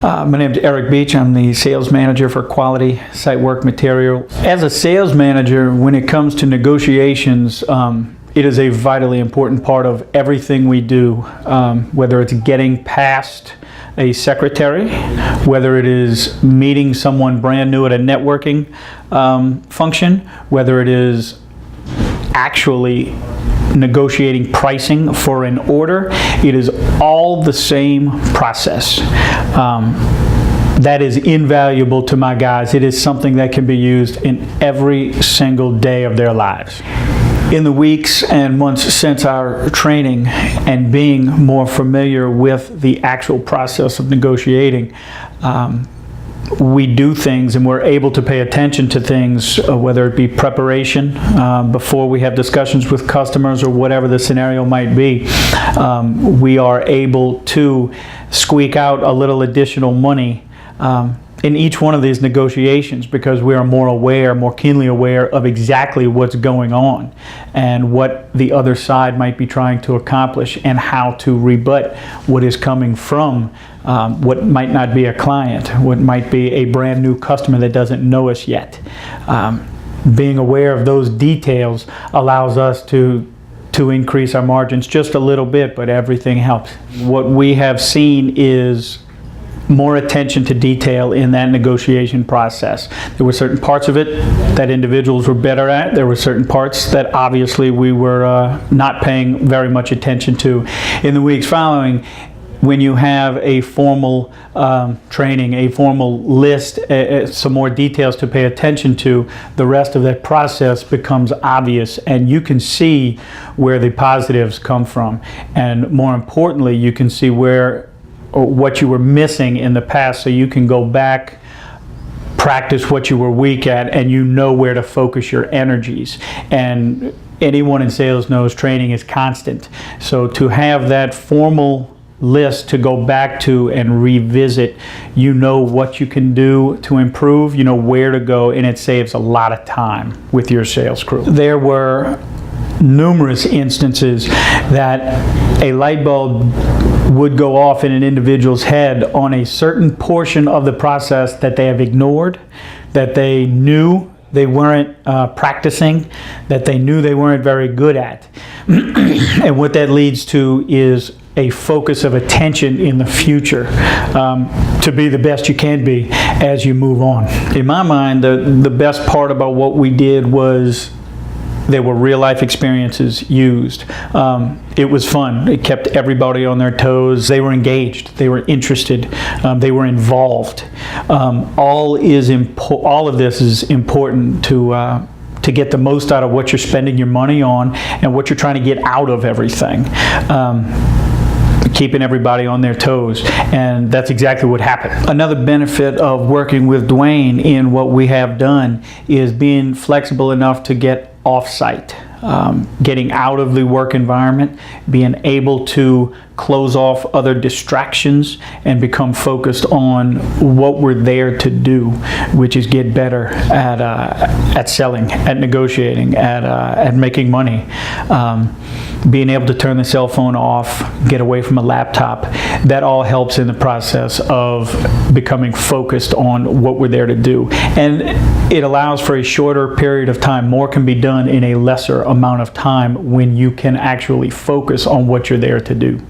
My name is Eric Beach. I'm the sales manager for Quality Site Work Material. As a sales manager, when it comes to negotiations, it is a vitally important part of everything we do, whether it's getting past a secretary, whether it is meeting someone brand new at a networking function, whether it is actually negotiating pricing for an order. It is all the same process. That is invaluable to my guys. It is something that can be used in every single day of their lives. In the weeks and months since our training and being more familiar with the actual process of negotiating, we do things and we're able to pay attention to things, whether it be preparation before we have discussions with customers or whatever the scenario might be. We are able to squeak out a little additional money in each one of these negotiations because we are more keenly aware of exactly what's going on and what the other side might be trying to accomplish and how to rebut what is coming from what might not be a client, what might be a brand new customer that doesn't know us yet. Being aware of those details allows us to increase our margins just a little bit, but everything helps. What we have seen is more attention to detail in that negotiation process. There were certain parts of it that individuals were better at. There were certain parts that obviously we were not paying very much attention to. In the weeks following, when you have a formal training, a formal list, some more details to pay attention to, the rest of that process becomes obvious and you can see where the positives come from. And more importantly, you can see what you were missing in the past, so you can go back, practice what you were weak at, and you know where to focus your energies. And anyone in sales knows training is constant. So to have that formal list to go back to and revisit, you know what you can do to improve, you know where to go, and it saves a lot of time with your sales crew. There were numerous instances that a light bulb would go off in an individual's head on a certain portion of the process that they have ignored, that they knew they weren't practicing, that they knew they weren't very good at. And what that leads to is a focus of attention in the future to be the best you can be as you move on. In my mind, the best part about what we did was there were real-life experiences used. It was fun. It kept everybody on their toes. They were engaged. They were interested. They were involved. All of this is important to get the most out of what you're spending your money on and what you're trying to get out of everything. Keeping everybody on their toes, and that's exactly what happened. Another benefit of working with Dwayne in what we have done is being flexible enough to get off-site, getting out of the work environment, being able to close off other distractions and become focused on what we're there to do, which is get better at selling, at negotiating, at making money. Being able to turn the cell phone off, get away from a laptop, that all helps in the process of becoming focused on what we're there to do. And it allows for a shorter period of time. More can be done in a lesser amount of time when you can actually focus on what you're there to do.